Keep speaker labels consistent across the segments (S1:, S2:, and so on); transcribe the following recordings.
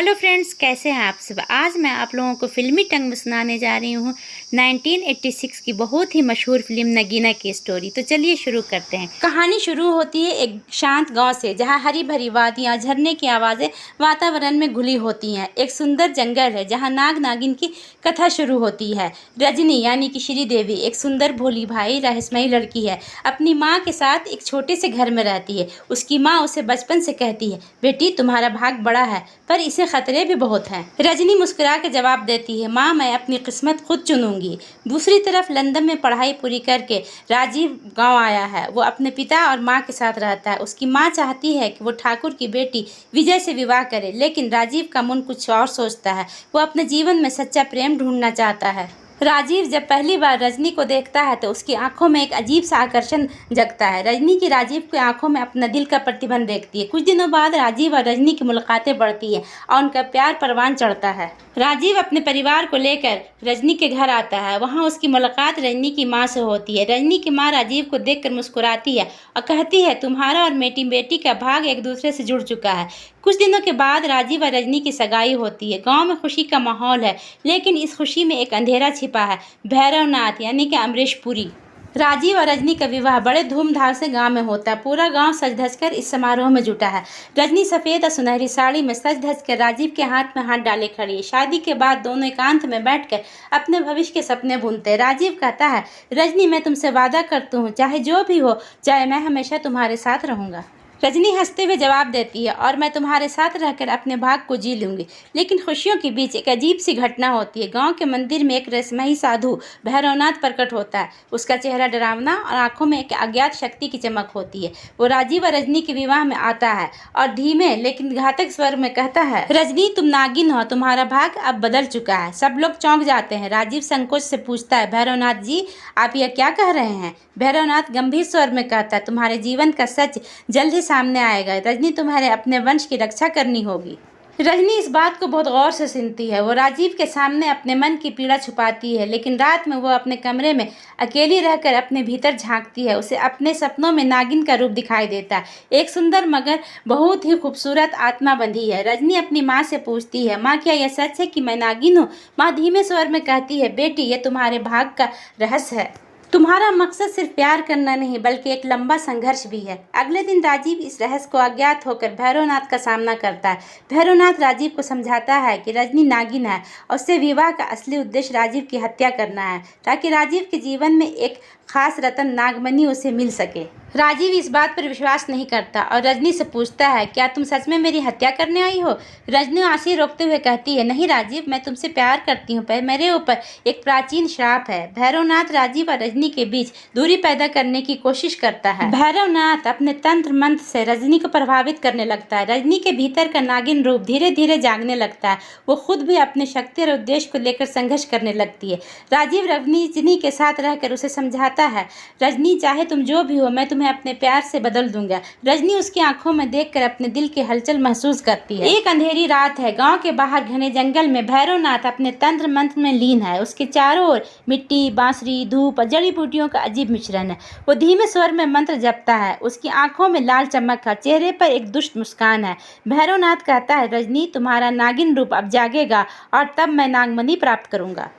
S1: Hello friends, कैसे हैं आप सब। आज मैं आप लोगों को फिल्मी टंग में सुनाने जा रही हूँ 1986 की बहुत ही मशहूर फिल्म नगीना की स्टोरी। तो चलिए शुरू करते हैं। कहानी शुरू होती है एक शांत गांव से, जहां हरी भरी वादियां, झरने की आवाज़ें वातावरण में घुली होती हैं। एक सुंदर जंगल है जहां नाग नागिन की कथा शुरू होती है। रजनी यानी कि श्रीदेवी एक सुंदर भोली भाई रहस्यमयी लड़की है। अपनी माँ के साथ एक छोटे से घर में रहती है। उसकी माँ उसे बचपन से कहती है, बेटी तुम्हारा भाग बड़ा है पर इसे खतरे भी बहुत हैं। रजनी मुस्कुरा के जवाब देती है, माँ मैं अपनी किस्मत खुद चुनूंगी। दूसरी तरफ लंदन में पढ़ाई पूरी करके राजीव गांव आया है। वो अपने पिता और माँ के साथ रहता है। उसकी माँ चाहती है कि वो ठाकुर की बेटी विजय से विवाह करे, लेकिन राजीव का मन कुछ और सोचता है। वो अपने जीवन में सच्चा प्रेम ढूंढना चाहता है। राजीव जब पहली बार रजनी को देखता है तो उसकी आंखों में एक अजीब सा आकर्षण जगता है। रजनी की राजीव की आंखों में अपना दिल का प्रतिबंध देखती है। कुछ दिनों बाद राजीव और रजनी की मुलाकातें बढ़ती है और उनका प्यार परवान चढ़ता है। राजीव अपने परिवार को लेकर रजनी के घर आता है। वहाँ उसकी मुलाकात रजनी की माँ से होती है। रजनी की माँ राजीव को देखकर मुस्कुराती है और कहती है, तुम्हारा और मेरी बेटी का भाग एक दूसरे से जुड़ चुका है। कुछ दिनों के बाद राजीव और रजनी की सगाई होती है। गांव में खुशी का माहौल है, लेकिन इस खुशी में एक अंधेरा छिपा है। भैरवनाथ यानी कि अमरीश पुरी। राजीव और रजनी का विवाह बड़े धूमधाम से गांव में होता है। पूरा गांव सज धज कर इस समारोह में जुटा है। रजनी सफ़ेद और सुनहरी साड़ी में सज धज कर राजीव के हाथ में हाथ डाले खड़ी है। शादी के बाद दोनों एकांत में बैठकर अपने भविष्य के सपने बुनते हैं। राजीव कहता है, रजनी मैं तुमसे वादा करता हूँ, चाहे जो भी हो चाहे, मैं हमेशा तुम्हारे साथ रहूँगा। रजनी हंसते हुए जवाब देती है, और मैं तुम्हारे साथ रहकर अपने भाग को जी लूंगी। लेकिन खुशियों के बीच एक अजीब सी घटना होती है। गांव के मंदिर में एक रहस्यमयी साधु भैरवनाथ प्रकट होता है। उसका चेहरा डरावना और आंखों में एक अज्ञात शक्ति की चमक होती है। वो राजीव और रजनी के विवाह में आता है और धीमे लेकिन घातक स्वर में कहता है, रजनी तुम नागिन हो, तुम्हारा भाग अब बदल चुका है। सब लोग चौंक जाते हैं। राजीव संकोच से पूछता है, भैरवनाथ जी आप यह क्या कह रहे हैं। भैरवनाथ गंभीर स्वर में कहता है, तुम्हारे जीवन का सच जल्द ही सामने आएगा। रजनी तुम्हारे अपने वंश की रक्षा करनी होगी। रजनी इस बात को बहुत गौर से सुनती है। वो राजीव के सामने अपने मन की पीड़ा छुपाती है, लेकिन रात में वो अपने कमरे में अकेली रहकर अपने भीतर झांकती है। उसे अपने सपनों में नागिन का रूप दिखाई देता है, एक सुंदर मगर बहुत ही खूबसूरत आत्मा बंधी है। रजनी अपनी माँ से पूछती है, माँ क्या यह सच है कि मैं नागिन हूँ। माँ धीमे स्वर में कहती है, बेटी यह तुम्हारे भाग का रहस्य है। तुम्हारा मकसद सिर्फ प्यार करना नहीं बल्कि एक लंबा संघर्ष भी है। अगले दिन राजीव इस रहस्य को अज्ञात होकर भैरवनाथ का सामना करता है। भैरवनाथ राजीव को समझाता है कि रजनी नागिन है और उससे विवाह का असली उद्देश्य राजीव की हत्या करना है, ताकि राजीव के जीवन में एक खास रतन नागमणि उसे मिल सके। राजीव इस बात पर विश्वास नहीं करता और रजनी से पूछता है, क्या तुम सच में मेरी हत्या करने आई हो। रजनी आंखें रोकते हुए कहती है, नहीं राजीव मैं तुमसे प्यार करती हूँ, पर मेरे ऊपर एक प्राचीन श्राप है। भैरवनाथ राजीव और रजनी के बीच दूरी पैदा करने की कोशिश करता है। भैरवनाथ अपने तंत्र मंत्र से रजनी को प्रभावित करने लगता है। रजनी के भीतर का नागिन रूप धीरे धीरे जागने लगता है। वो खुद भी अपने शक्ति और उद्देश्य को लेकर संघर्ष करने लगती है। राजीव रजनी के साथ रहकर उसे समझाता है, रजनी चाहे तुम जो भी हो, मैं तुम्हें अपने प्यार से बदल दूंगा। रजनी उसकी आंखों में देखकर अपने दिल की हलचल महसूस करती है। एक अंधेरी रात है। गांव के बाहर घने जंगल में भैरवनाथ अपने तंत्र मंत्र में लीन है। उसके चारों ओर मिट्टी, बांसुरी, धूप और जड़ी बूटियों का अजीब मिश्रण है। वो धीमे स्वर में मंत्र जपता है। उसकी आंखों में लाल चमक है, चेहरे पर एक दुष्ट मुस्कान है। भैरवनाथ कहता है, रजनी तुम्हारा नागिन रूप अब जागेगा और तब मैं नागमणि प्राप्त करूंगा।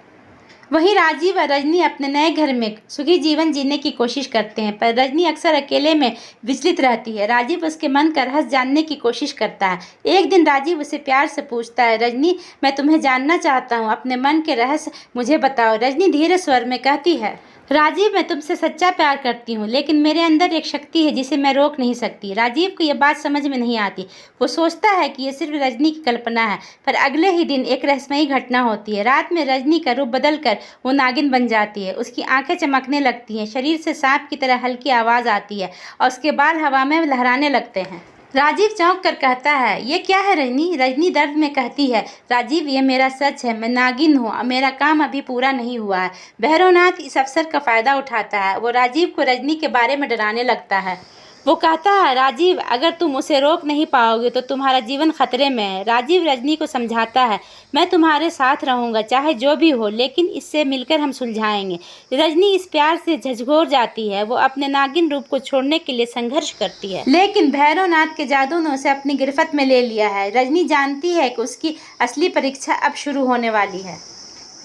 S1: वहीं राजीव और रजनी अपने नए घर में सुखी जीवन जीने की कोशिश करते हैं, पर रजनी अक्सर अकेले में विचलित रहती है। राजीव उसके मन का रहस्य जानने की कोशिश करता है। एक दिन राजीव उसे प्यार से पूछता है, रजनी मैं तुम्हें जानना चाहता हूँ, अपने मन के रहस्य मुझे बताओ। रजनी धीरे स्वर में कहती है, राजीव मैं तुमसे सच्चा प्यार करती हूँ, लेकिन मेरे अंदर एक शक्ति है जिसे मैं रोक नहीं सकती। राजीव को यह बात समझ में नहीं आती। वो सोचता है कि यह सिर्फ रजनी की कल्पना है, पर अगले ही दिन एक रहस्यमयी घटना होती है। रात में रजनी का रूप बदलकर वो नागिन बन जाती है। उसकी आंखें चमकने लगती हैं, शरीर से सांप की तरह हल्की आवाज़ आती है और उसके बाल हवा में लहराने लगते हैं। राजीव चौंक कर कहता है, ये क्या है रजनी। रजनी दर्द में कहती है, राजीव ये मेरा सच है, मैं नागिन हूँ, मेरा काम अभी पूरा नहीं हुआ है। भैरवनाथ इस अवसर का फ़ायदा उठाता है। वो राजीव को रजनी के बारे में डराने लगता है। वो कहता है, राजीव अगर तुम उसे रोक नहीं पाओगे तो तुम्हारा जीवन खतरे में है। राजीव रजनी को समझाता है, मैं तुम्हारे साथ रहूंगा चाहे जो भी हो, लेकिन इससे मिलकर हम सुलझाएंगे। रजनी इस प्यार से झकझोर जाती है। वो अपने नागिन रूप को छोड़ने के लिए संघर्ष करती है, लेकिन भैरवनाथ के जादू ने उसे अपनी गिरफ्त में ले लिया है। रजनी जानती है कि उसकी असली परीक्षा अब शुरू होने वाली है।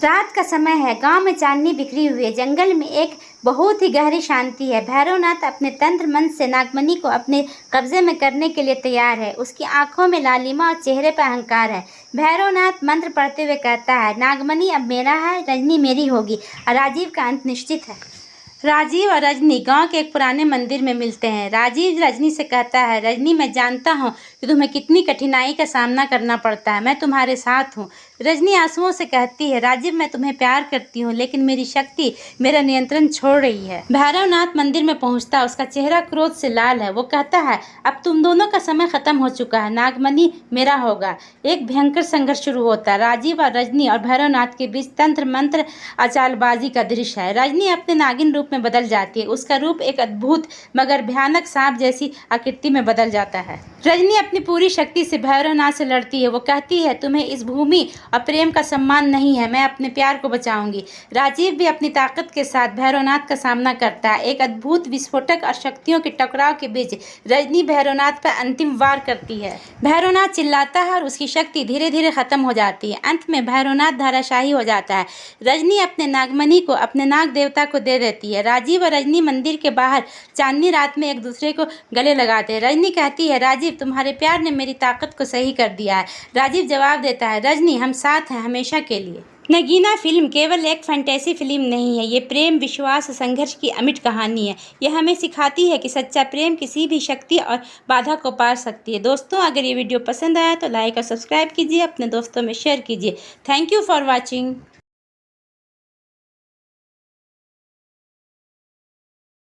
S1: रात का समय है। गांव में चांदनी बिखरी हुई है। जंगल में एक बहुत ही गहरी शांति है। भैरवनाथ अपने तंत्र मंत्र से नागमणि को अपने कब्जे में करने के लिए तैयार है। उसकी आंखों में लालिमा और चेहरे पर अहंकार है। भैरवनाथ मंत्र पढ़ते हुए कहता है, नागमणि अब मेरा है, रजनी मेरी होगी और राजीव का अंत निश्चित है। राजीव और रजनी गांव के एक पुराने मंदिर में मिलते हैं। राजीव रजनी से कहता है, रजनी मैं जानता हूं कि तुम्हें कितनी कठिनाई का सामना करना पड़ता है, मैं तुम्हारे साथ हूं। रजनी आंसुओं से कहती है, राजीव मैं तुम्हें प्यार करती हूं, लेकिन मेरी शक्ति मेरा नियंत्रण छोड़ रही है। भैरवनाथ मंदिर में पहुंचता है। उसका चेहरा क्रोध से लाल है। वो कहता है, अब तुम दोनों का समय खत्म हो चुका है, नागमणि मेरा होगा। एक भयंकर संघर्ष शुरू होता है। राजीव और रजनी और भैरवनाथ के बीच तंत्र मंत्र और चालबाजी का दृश्य है। रजनी अपने नागिन रूप में बदल जाती है। उसका रूप एक अद्भुत मगर भयानक सांप जैसी आकृति में बदल जाता है। रजनी अपनी पूरी शक्ति से भैरवनाथ से लड़ती है। वो कहती है, तुम्हें इस भूमि और प्रेम का सम्मान नहीं है, मैं अपने प्यार को बचाऊंगी। राजीव भी अपनी ताकत के साथ भैरवनाथ का सामना करता है। एक अद्भुत विस्फोटक और शक्तियों के टकराव के बीच रजनी भैरवनाथ पर अंतिम वार करती है। भैरवनाथ चिल्लाता है और उसकी शक्ति धीरे धीरे खत्म हो जाती है। अंत में भैरवनाथ धराशायी हो जाता है। रजनी अपने नागमणि को अपने नाग देवता को दे देती है। राजीव और रजनी मंदिर के बाहर चांदनी रात में एक दूसरे को गले लगाते हैं। रजनी कहती है, राजीव तुम्हारे प्यार ने मेरी ताकत को सही कर दिया है। राजीव जवाब देता है, रजनी हम साथ हैं हमेशा के लिए। नगीना फिल्म केवल एक फैंटेसी फिल्म नहीं है, ये प्रेम, विश्वास और संघर्ष की अमिट कहानी है। यह हमें सिखाती है कि सच्चा प्रेम किसी भी शक्ति और बाधा को पार सकती है। दोस्तों, अगर ये वीडियो पसंद आया तो लाइक और सब्सक्राइब कीजिए, अपने दोस्तों में शेयर कीजिए। Thank you for watching.